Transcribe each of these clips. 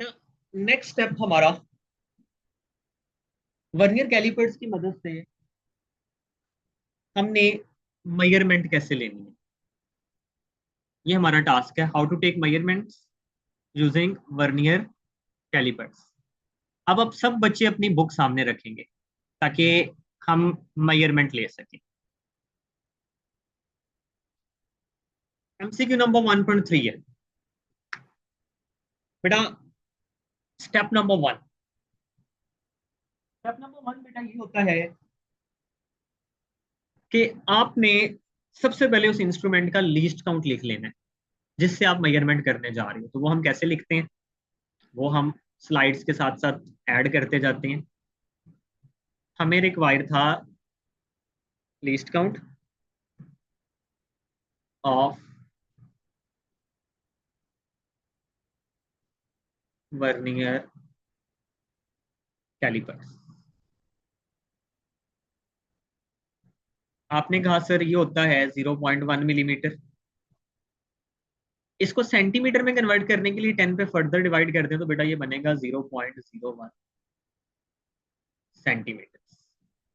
Next step हमारा vernier callipers की मदद से हमने मेजरमेंट कैसे लेनी है, ये हमारा टास्क है। How to take measurements using vernier callipers. अब सब बच्चे अपनी बुक सामने रखेंगे ताकि हम मेजरमेंट ले सकें। एमसीक्यू नंबर 1.3 है बेटा। स्टेप नंबर 1, स्टेप नंबर 1 बेटा ये होता है कि आपने सबसे पहले उस इंस्ट्रूमेंट का लीस्ट काउंट लिख लेना है जिससे आप मेजरमेंट करने जा रहे हो। तो वो हम कैसे लिखते हैं, वो हम स्लाइड्स के साथ साथ ऐड करते जाते हैं। हमें रिक्वायर था least count of vernier callipers. आपने कहा सर ये होता है 0.1 मिलीमीटर। इसको सेंटीमीटर में कन्वर्ट करने के लिए 10 पे फर्दर डिवाइड कर दें तो बेटा ये बनेगा 0.01 सेंटीमीटर।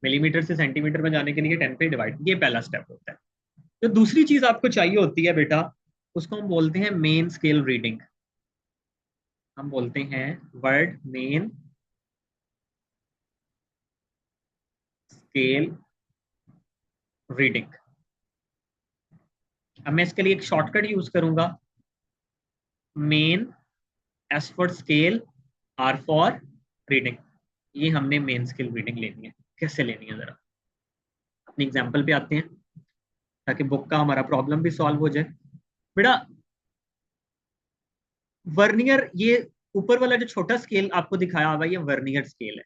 मिलीमीटर से सेंटीमीटर में जाने के लिए 10 पे डिवाइड, ये पहला स्टेप होता है। तो दूसरी चीज आपको चाहिए होती है बेटा, उसको हम बोलते हैं मेन स्केल रीडिंग। हम बोलते हैं वर्ड मेन स्केल रीडिंग। अब मैं इसके लिए एक शॉर्टकट यूज करूंगा, main S for scale, R for reading. ये हमने मेन स्केल रीडिंग लेनी है। कैसे लेनी है जरा अपने एग्जाम्पल पे आते हैं ताकि बुक का हमारा प्रॉब्लम भी सॉल्व हो जाए। बेटा वर्नियर, ये ऊपर वाला जो छोटा स्केल आपको दिखाया हुआ ये वर्नियर स्केल है।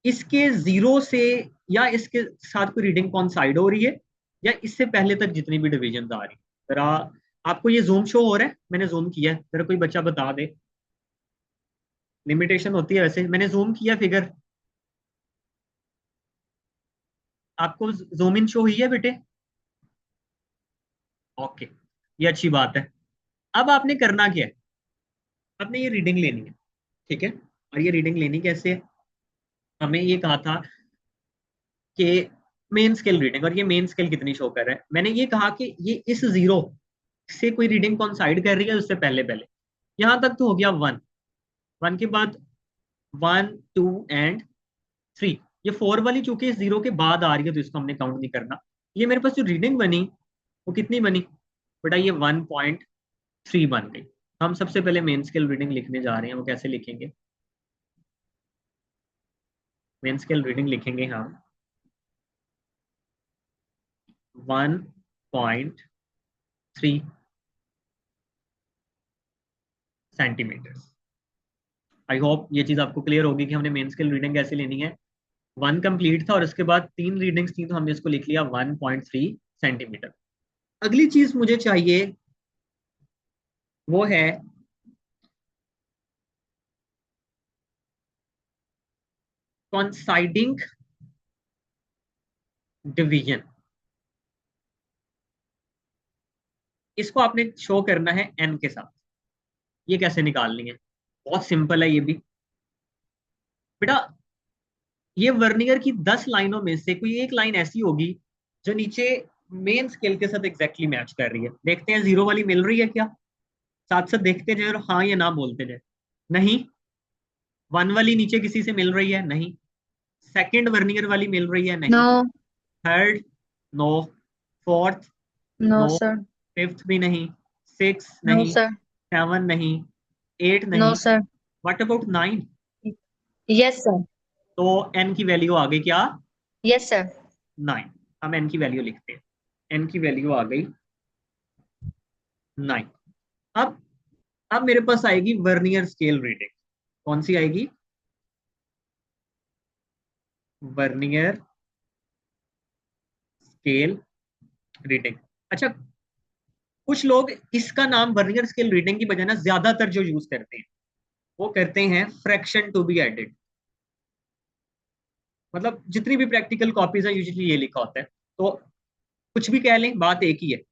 इसके जीरो से या इसके साथ कोई रीडिंग कॉन्साइड हो रही है या इससे पहले तक जितनी भी डिविजन आ रही है। जरा आपको ये जूम शो हो रहा है, मैंने जूम किया है, जरा कोई बच्चा बता दे। लिमिटेशन होती है वैसे, मैंने जूम किया फिगर। आपको जूम इन शो हुई है बेटे? ओके, ये अच्छी बात है। अब आपने करना क्या है, आपने ये रीडिंग लेनी है, ठीक है। और ये रीडिंग लेनी कैसे है, हमें ये कहा था कि मेन स्केल रीडिंग, और ये मेन स्केल कितनी शो कर रहा है। मैंने ये कहा कि ये इस जीरो से कोई रीडिंग कॉन्साइड कर रही है उससे पहले पहले। यहां तक तो हो गया 1, 1 के बाद 1 2 एंड 3। ये 4 वाली चूंकि इस जीरो के बाद आ रही है तो इसको हमने काउंट नहीं करना। ये मेरे पास जो रीडिंग बनी वो कितनी बनी बेटा, ये 1.3 बन गई। हम सबसे पहले मेन स्केल रीडिंग लिखने जा रहे हैं, वो कैसे लिखेंगे। मेन स्केल रीडिंग लिखेंगे हम 1.3 सेंटीमीटर। आई होप ये चीज आपको क्लियर होगी कि हमने मेन स्केल रीडिंग कैसे लेनी है। 1 कंप्लीट था और उसके बाद 3 रीडिंग्स थी तो हमने इसको लिख लिया 1.3 सेंटीमीटर। अगली चीज मुझे चाहिए वो है कॉन्साइडिंग डिवीजन। इसको आपने शो करना है एन के साथ। ये कैसे निकालनी है, बहुत सिंपल है ये भी बेटा। ये वर्नियर की 10 लाइनों में से कोई एक लाइन ऐसी होगी जो नीचे मेन स्केल के साथ एग्जैक्टली मैच कर रही है। देखते हैं जीरो वाली मिल रही है क्या, साथ साथ देखते जाए और हाँ या ना बोलते जाए। नहीं। 1 वाली नीचे किसी से मिल रही है? नहीं। सेकंड वर्नियर वाली मिल रही है? नहीं। No. Third? No. Fourth? No no. Sir. Fifth भी नहीं। सिक्स नो नहीं। सर। सेवन नहीं। एट नो नहीं। Sir. What about 9? Yes sir. तो एन की वैल्यू आ गई क्या? Yes sir. 9। हम एन की वैल्यू लिखते हैं, एन की वैल्यू आ गई 9। अब अब मेरे पास आएगी वर्नियर स्केल रीडिंग। कौन सी आएगी? Vernier scale reading. अच्छा, कुछ लोग इसका नाम वर्नियर स्केल रीडिंग की बजाय ना ज्यादातर जो यूज करते हैं वो करते हैं फ्रैक्शन टू बी एडेड। मतलब जितनी भी प्रैक्टिकल कॉपीज है यूजुअली ये लिखा होता है। तो कुछ भी कह लें, बात एक ही है।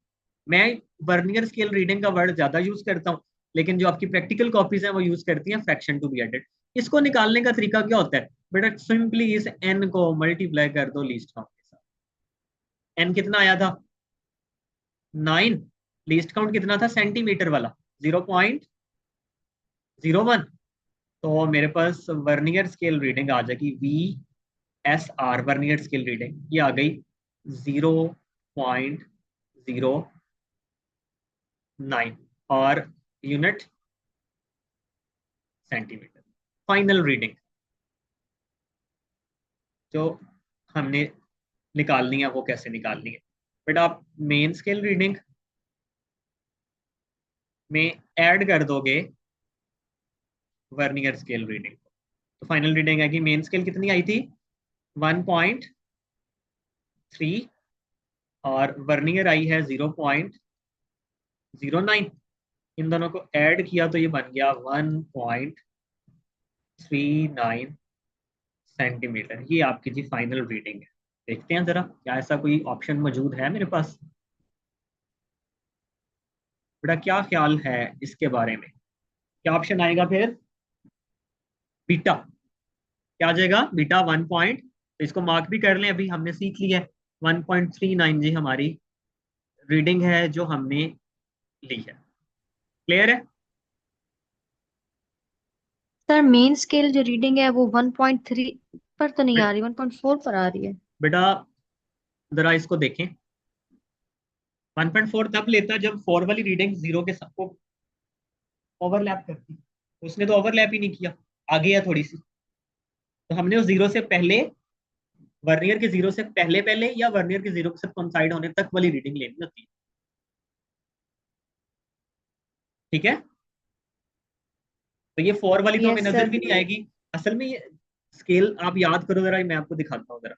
मैं वर्नियर स्केल रीडिंग का वर्ड ज्यादा यूज करता हूँ, लेकिन जो आपकी प्रैक्टिकल कॉपीज हैं वो यूज करती हैं फ्रैक्शन टू बी एडेड। इसको निकालने का तरीका क्या होता है बेटा, सिंपली इस n को मल्टीप्लाई कर दो लीस्ट काउंट के साथ। n कितना आया था 9, लीस्ट काउंट कितना था सेंटीमीटर वाला 0.01। तो मेरे पास वर्नियर स्केल रीडिंग आ जाएगी VSR, वर्नियर स्केल रीडिंग ये आ गई 0.09 और यूनिट सेंटीमीटर। फाइनल रीडिंग जो हमने निकालनी है वो कैसे निकालनी है बेटा, आप मेन स्केल रीडिंग में ऐड कर दोगे वर्नियर स्केल रीडिंग को, तो फाइनल रीडिंग है कि मेन स्केल कितनी आई थी 1.3 और वर्नियर आई है 0.09। इन दोनों को ऐड किया तो ये बन गया 1.39 सेंटीमीटर। ये आपकी जी फाइनल रीडिंग है। देखते हैं जरा क्या ऐसा कोई ऑप्शन मौजूद है मेरे पास। बेटा क्या ख्याल है इसके बारे में, क्या ऑप्शन आएगा फिर, बीटा क्या आ जाएगा बीटा 1 पॉइंट, तो इसको मार्क भी कर लें, अभी हमने सीख लिया है 1.39 जी हमारी रीडिंग है जो हमने ली है। क्लियर है? सर मेन स्केल जो रीडिंग है वो 1.3 पर तो नहीं आ बे- रही, 1.4 पर आ रही है। बेटा जरा इसको देखें, 1.4 तब लेता जब 4 वाली रीडिंग जीरो के साथ को ओवरलैप करती, उसने तो ओवरलैप ही नहीं किया, आगे है थोड़ी सी। तो हमने उस जीरो से पहले, वर्नियर के जीरो से पहले पहले या वर्नियर के जीरो के साथ कोइंसाइड होने तक वाली रीडिंग लेनी होती है। ठीक है, तो ये 4 वाली तो हमें यस नजर सर। भी नहीं आएगी। असल में ये स्केल आप याद करो जरा, मैं आपको दिखाता हूँ जरा,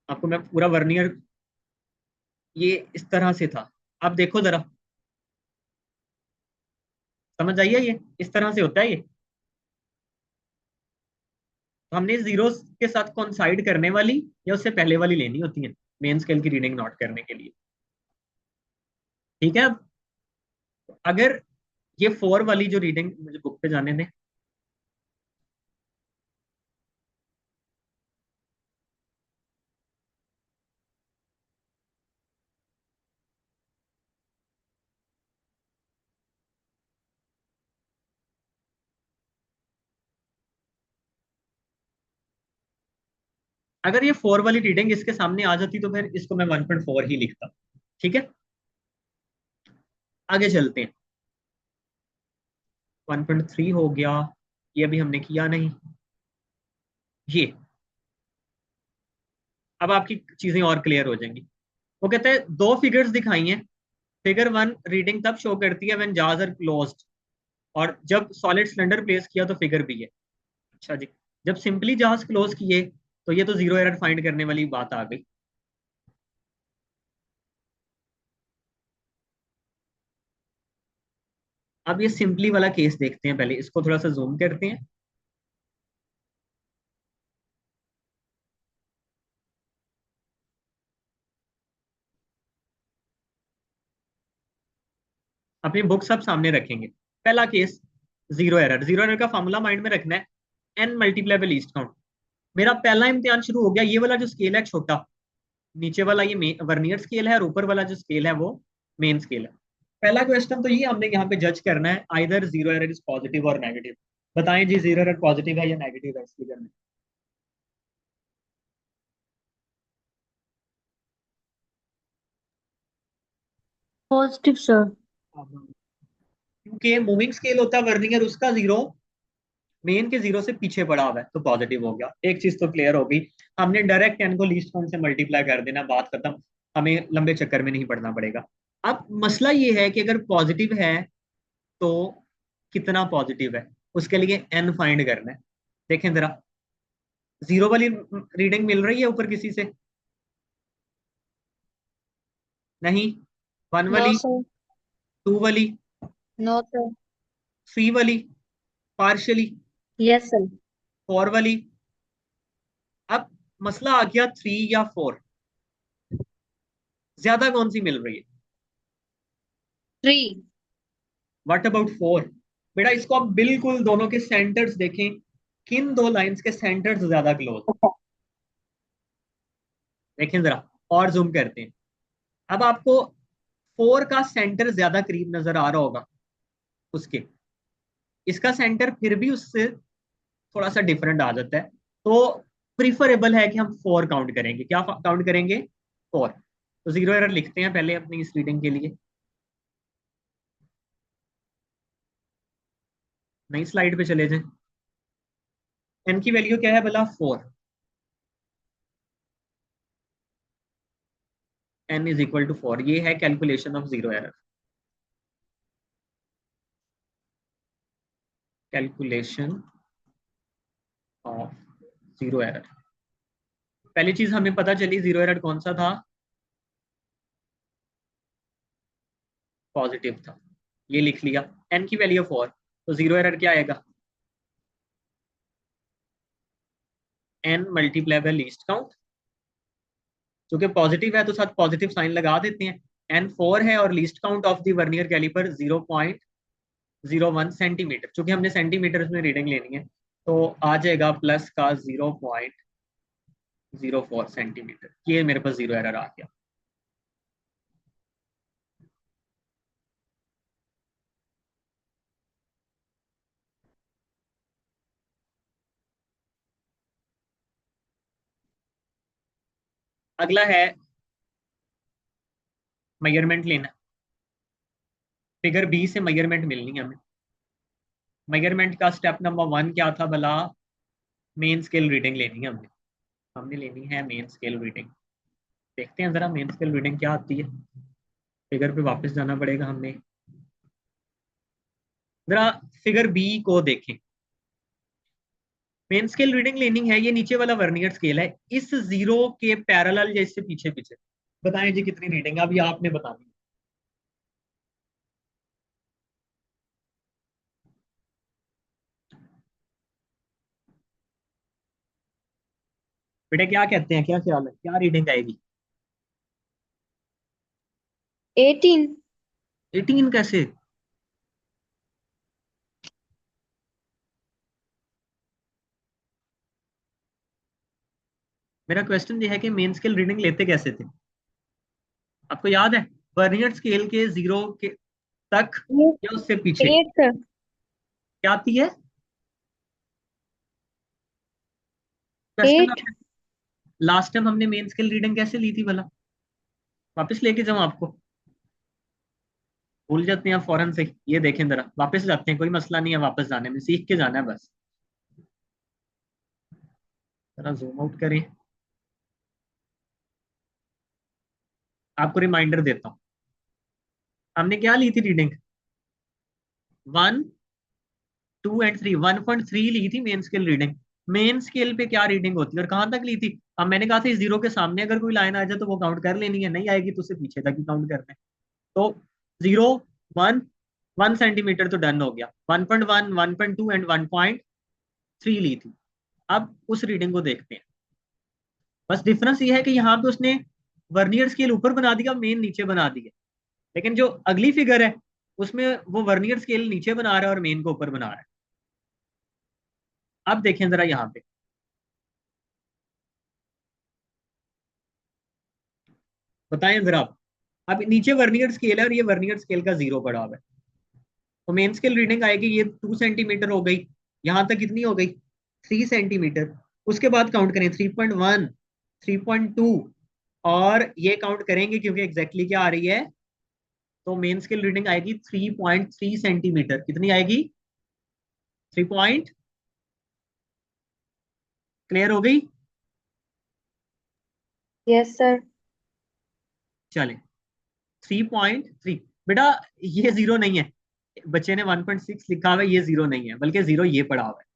आपको मैं पूरा वर्नियर, ये इस तरह से था, आप देखो जरा, समझ आइए, ये इस तरह से होता है ये। तो हमने जीरो के साथ कोइंसाइड करने वाली या उससे पहले वाली लेनी होती है मेन स्केल की रीडिंग नोट करने के लिए। ठीक है, अब अगर ये 4 वाली जो रीडिंग, मुझे बुक पे जाने दें, अगर ये 4 वाली रीडिंग इसके सामने आ जाती तो फिर इसको मैं 1.4 ही लिखता। ठीक है, आगे चलते हैं। 1.3 हो गया, ये अभी हमने किया नहीं। ये अब आपकी चीजें और क्लियर हो जाएंगी। वो कहते हैं दो फिगर्स दिखाई हैं, फिगर 1 रीडिंग तब शो करती है व्हेन जार्स आर क्लोज्ड, और जब सॉलिड सिलेंडर प्लेस किया तो फिगर बी है। अच्छा जी, जब सिंपली जहाज क्लोज किए तो ये तो जीरो एरर फाइंड करने वाली बात आ गई। अब ये सिंपली वाला केस देखते हैं, पहले इसको थोड़ा सा जूम करते हैं। अपनी बुक सब सामने रखेंगे। पहला case, zero error, zero error का फॉर्मूला माइंड में रखना है, N multiply by least count. मेरा पहला इम्तिहान शुरू हो गया, ये वाला जो स्केल है छोटा, नीचे वाला ये वर्नियर स्केल है और ऊपर वाला जो स्केल है वो मेन स्केल है। पहला क्वेश्चन तो ये हमने यहाँ पे जज करना है, either zero error is positive और नेगेटिव। बताएं जी जीरो एरर पॉजिटिव है या नेगेटिव है इस फिगर में। Positive sir. क्योंकि मूविंग स्केल होता है वर्नियर, उसका जीरो मेन के जीरो से पीछे पड़ा हुआ है तो पॉजिटिव हो गया। एक चीज तो क्लियर हो गई, हमने डायरेक्ट एन को लीस्ट काउंट से मल्टीप्लाई कर देना, बात खत्म, हमें लंबे चक्कर में नहीं पड़ना पड़ेगा। अब मसला ये है कि अगर पॉजिटिव है तो कितना पॉजिटिव है, उसके लिए एन फाइंड करना है। देखें जरा, जीरो वाली रीडिंग मिल रही है ऊपर किसी से, नहीं, 1 नो वाली, सर। 2 वाली, नो सर। 3 वाली पार्शियली, यस सर। 4 वाली। अब मसला आ गया 3 या 4, ज्यादा कौन सी मिल रही है? 3। What about 4? बेटा इसको आप बिल्कुल दोनों के सेंटर्स देखें, किन दो लाइंस के सेंटर्स ज्यादा क्लोज? देखें जरा, और जूम करते हैं। अब आपको 4 का सेंटर ज्यादा करीब नजर आ रहा होगा उसके, इसका सेंटर फिर भी उससे थोड़ा सा डिफरेंट आ जाता है, तो प्रिफरेबल है कि हम 4 काउंट करेंगे। क्या काउंट करेंगे? 4। तो जीरो एरर लिखते हैं पहले अपनी इस रीडिंग के लिए। नई स्लाइड पे चले जाएं। एन की वैल्यू क्या है भला? 4। एन इज इक्वल टू 4, ये है calculation of zero error. Calculation of zero error. पहली चीज हमें पता चली जीरो एरर कौन सा था? पॉजिटिव था, ये लिख लिया। एन की वैल्यू 4, तो जीरो एरर क्या आएगा? N multiply by least count. क्योंकि पॉजिटिव है तो साथ पॉजिटिव साइन लगा देते हैं। एन 4 है और least count of the vernier calliper 0.01 centimetre, चूंकि हमने सेंटीमीटर में रीडिंग लेनी है, तो आ जाएगा प्लस का 0.04 सेंटीमीटर। ये मेरे पास जीरो एरर आ गया। अगला है मेजरमेंट लेना। फिगर बी से मेजरमेंट मिलनी है हमें। मेजरमेंट का स्टेप नंबर 1 क्या था भला? मेन स्केल रीडिंग लेनी है हमने। हमने लेनी है मेन स्केल रीडिंग। देखते हैं जरा मेन स्केल रीडिंग क्या आती है। फिगर पे वापस जाना पड़ेगा हमें। जरा फिगर बी को देखें। मेन स्केल रीडिंग लेनी है, ये नीचे वाला वर्नियर स्केल है, इस जीरो के पैरेलल या इससे पीछे पीछे। बताएं जी कितनी रीडिंग? अभी आपने बतानी है। बेटा क्या कहते हैं, क्या ख्याल है, क्या रीडिंग आएगी? 18। 18 कैसे? मेरा क्वेश्चन ये है कि मेन स्केल रीडिंग लेते कैसे थे? आपको याद है? वर्नियर स्केल के जीरो के तक या उससे पीछे 8। क्या आती है? क्वेश्चन 8। आपने लास्ट टाइम हमने मेन स्केल रीडिंग कैसे ली थी भला? वापस लेके जाऊं आपको? भूल जाते हैं आप फौरन से। ये देखें जरा, वापस जाते हैं, कोई मसला नहीं है वापस जाने में, सीख के जाना है बस। जरा जूम आउट करें, आपको रिमाइंडर देता हूँ। हमने क्या ली थी रीडिंग? 1, 2 एंड 3। 1.3 ली थी main scale reading. Main scale पे क्या रीडिंग होती है और कहां तक ली थी? अब मैंने कहा था इस जीरो के सामने अगर कोई लाइन आ जाए तो वो काउंट कर लेनी है, नहीं आएगी तो उसे पीछे तक ही काउंट करना है। तो 0, 1, 1 सेंटीमीटर तो डन हो गया। 1.1, 1.2 एंड 1.3 ली थी। अब उस रीडिंग को देखते हैं। बस डिफरेंस ये है कि यहाँ पे उसने वर्नियर स्केल ऊपर बना दिया, मेन नीचे बना दिया। लेकिन जो अगली फिगर है उसमें वो वर्नियर स्केल नीचे बना रहा है और मेन को ऊपर बना रहा है। अब देखें जरा यहाँ पे, बताएं जरा आप। अब नीचे वर्नियर स्केल है और ये वर्नियर स्केल का जीरो पड़ा हुआ है, तो मेन स्केल रीडिंग आएगी, ये 2 सेंटीमीटर हो गई। यहां तक कितनी हो गई? 3 सेंटीमीटर। उसके बाद काउंट करें 3.1, 3.2, और ये काउंट करेंगे क्योंकि एग्जैक्टली क्या आ रही है, तो मेन स्केल रीडिंग आएगी 3.3 सेंटीमीटर। कितनी आएगी? 3 पॉइंट। क्लियर हो गई? Yes sir. चले, 3.3। बेटा ये जीरो नहीं है, बच्चे ने 1.6 लिखा हुआ है, ये जीरो नहीं है, बल्कि जीरो ये पड़ा हुआ है,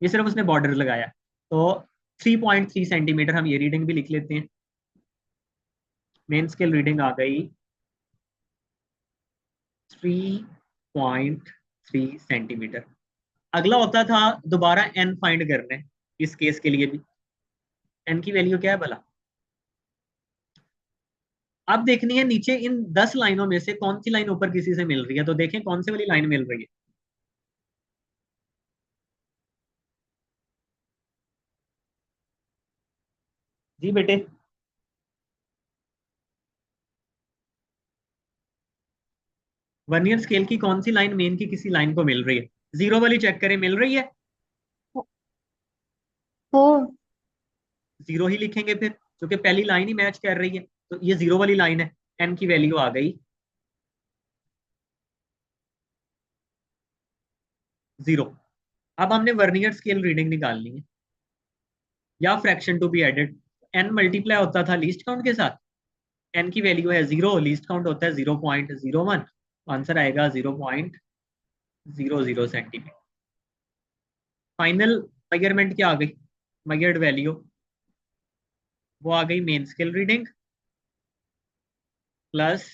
ये सिर्फ उसने बॉर्डर लगाया। तो 3.3 सेंटीमीटर, हम ये रीडिंग भी लिख लेते हैं। मेन स्केल रीडिंग आ गई 3.3 सेंटीमीटर। अगला होता था दोबारा एन फाइंड करना है, इस केस के लिए भी। एन की वैल्यू क्या है भला? अब देखनी है नीचे इन 10 लाइनों में से कौन सी लाइन ऊपर किसी से मिल रही है, तो देखें कौन सी वाली लाइन मिल रही है। जी बेटे, वर्नियर स्केल की कौन सी लाइन मेन की किसी लाइन को मिल रही है? जीरो वाली चेक करें, मिल रही है? हो। जीरो ही लिखेंगे फिर, क्योंकि पहली लाइन ही मैच कर रही है, तो ये जीरो वाली लाइन है। एन की वैल्यू आ गई जीरो। अब हमने वर्नियर स्केल रीडिंग निकालनी है या fraction to be added. N multiply होता था लीस्ट काउंट के साथ, एन की वैल्यू है जीरो, लीस्ट काउंट होता है 0.01, आंसर आएगा 0.00 सेंटीमीटर। फाइनल मेजरमेंट क्या आ गई? मेजर्ड वैल्यू वो आ गई main scale reading plus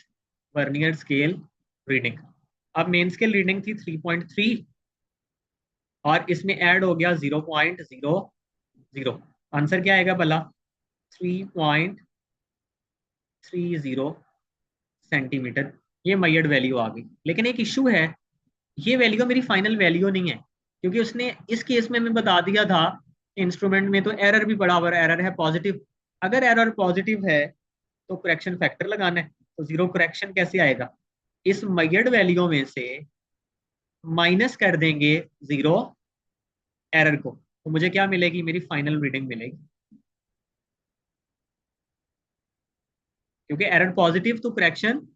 vernier scale reading. अब मेन स्केल रीडिंग थी 3.3 और इसमें ऐड हो गया 0.00। आंसर क्या आएगा भला? 3.30 सेंटीमीटर। ये मेजर्ड वैल्यू आ गई, लेकिन एक इशू है, ये वैल्यू मेरी फाइनल वैल्यू नहीं है, क्योंकि उसने इस केस में हमें बता दिया था इंस्ट्रूमेंट में तो एरर भी पड़ा हुआ, एरर है पॉजिटिव। अगर एरर पॉजिटिव है तो करेक्शन फैक्टर लगाना है, तो जीरो करेक्शन कैसे आएगा? इस मेजर्ड वैल्यू में से माइनस कर देंगे जीरो एरर को, तो मुझे क्या मिलेगी? मेरी फाइनल रीडिंग मिलेगी। क्योंकि एरर पॉजिटिव तो करेक्शन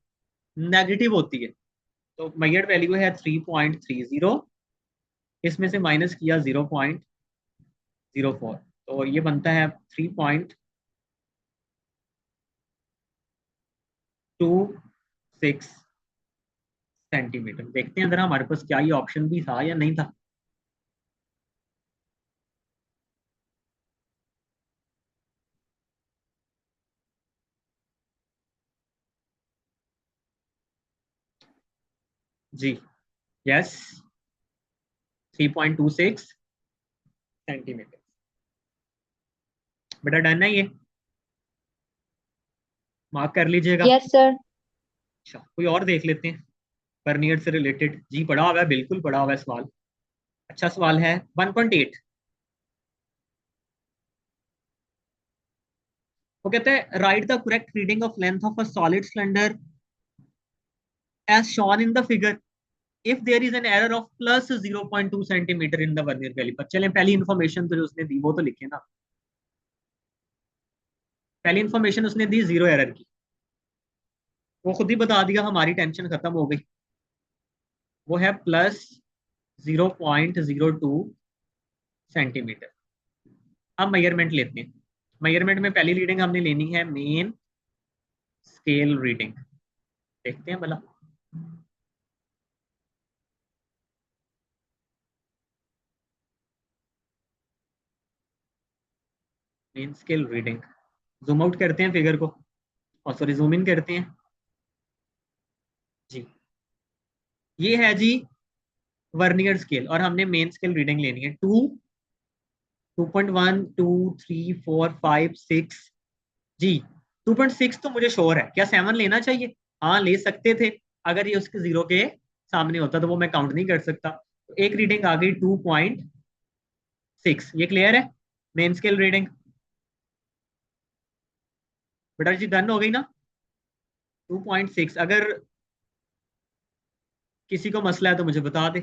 नेगेटिव होती है। तो मेजर्ड वैल्यू है 3.30, इसमें से माइनस किया 0.04, तो ये बनता है 3.26 सेंटीमीटर। देखते हैं अगर हमारे पास क्या ये ऑप्शन भी था या नहीं था। जी, यस, 3.26 सेंटीमीटर। बेटा डन है ये, मार्क कर लीजिएगा। Yes sir. अच्छा, कोई और देख लेते हैं वर्नियर से रिलेटेड। जी पढ़ा हुआ है, बिल्कुल पढ़ा हुआ है सवाल। अच्छा सवाल है 1.8। वो कहते हैं write the correct reading of length of a solid cylinder as shown in the figure if there is an error of plus 0.2 centimetre in the vernier calliper. चलें पहली इन्फॉर्मेशन तो जो उसने दी वो तो लिखे ना। पहली इन्फॉर्मेशन उसने दी जीरो एरर की, वो खुद ही बता दिया, हमारी टेंशन खत्म हो गई। वो है प्लस 0.02 सेंटीमीटर। अब मेजरमेंट लेते हैं। मेजरमेंट में पहली रीडिंग हमने लेनी है मेन स्केल रीडिंग। देखते हैं भला। Main scale reading, zoom out करते हैं फिगर को, और सॉरी जूम इन करते हैं। जी, ये है जी वर्नियर स्केल, और हमने मेन स्केल रीडिंग लेनी है 2.1 2 3 4 5 6। जी 2.6 तो मुझे श्योर है, क्या 7 लेना चाहिए? हाँ ले सकते थे, अगर ये उसके जीरो के सामने होता तो वो मैं काउंट नहीं कर सकता। तो एक रीडिंग आ गई 2.6, ये क्लियर है मेन स्केल रीडिंग। बेटा जी डन हो गई ना? 2.6। अगर किसी को मसला है तो मुझे बता दे।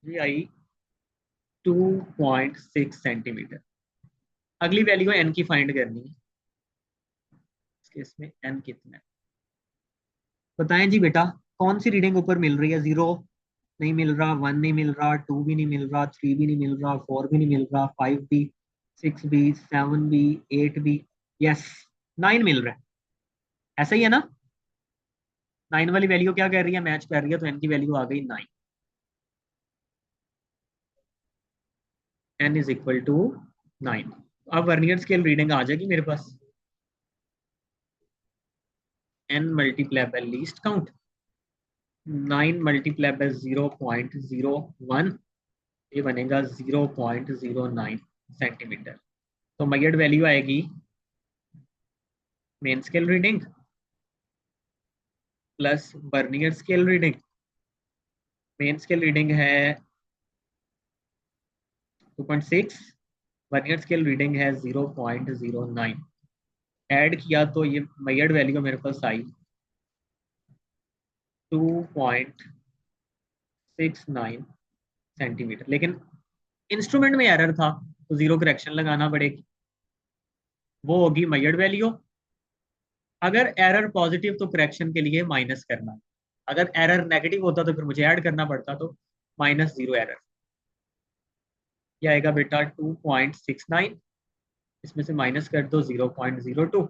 जी आई 2.6 सेंटीमीटर। अगली वैल्यू एन की फाइंड करनी है। इस केस में एन कितना है बताएं जी बेटा। कौन सी रीडिंग ऊपर मिल रही है? जीरो नहीं मिल रहा, वन नहीं मिल रहा, टू भी नहीं मिल रहा, थ्री भी नहीं मिल रहा, फोर भी नहीं मिल रहा, फाइव भी, सिक्स भी, सेवन भी, एट भी, यस, नाइन मिल रहा है। ऐसा ही है ना? नाइन वाली वैल्यू क्या कर रही है? मैच कर रही है, तो एन की वैल्यू आ गई 9। N is equal to 9। अब वर्नियर स्केल रीडिंग आ जाएगी मेरे पास। N multiply by least count, 9 × 0.01, ये बनेगा 0.09 सेंटीमीटर। तो मेजर्ड वैल्यू आएगी main scale reading plus vernier scale reading. Main scale reading है 2.6, वर्नियर स्केल रीडिंग है 0.09। ऐड किया तो ये मेजर्ड वैल्यू मेरे पास आई 2.69 सेंटीमीटर, लेकिन इंस्ट्रूमेंट में एरर था तो जीरो करेक्शन लगाना पड़ेगी, वो होगी मेजर्ड वैल्यू। अगर एरर पॉजिटिव तो करेक्शन के लिए माइनस करना, अगर एरर नेगेटिव होता तो फिर मुझे ऐड करना पड़ता, तो -0 एरर। ये आएगा बेटा 2.69, इसमें से माइनस कर दो 0.02,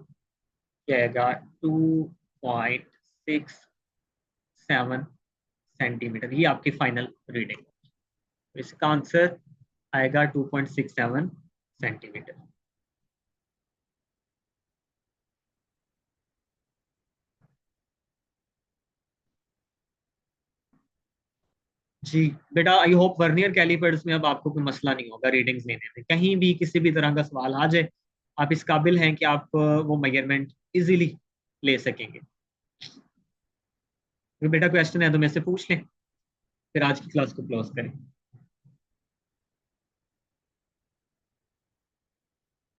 ये आएगा 2.67 सेंटीमीटर। ये आपकी फाइनल रीडिंग। तो इसका आंसर आएगा 2.67 सेंटीमीटर। जी बेटा, आई होप वर्नियर कैलिपर्स में अब आपको कोई मसला नहीं होगा रीडिंग्स लेने में, कहीं भी किसी भी तरह का सवाल आ जाए आप इस काबिल हैं कि आप वो मेजरमेंट इजीली ले सकेंगे। तो बेटा क्वेश्चन है तो मेरे से पूछ लें, फिर आज की क्लास को क्लोज करें।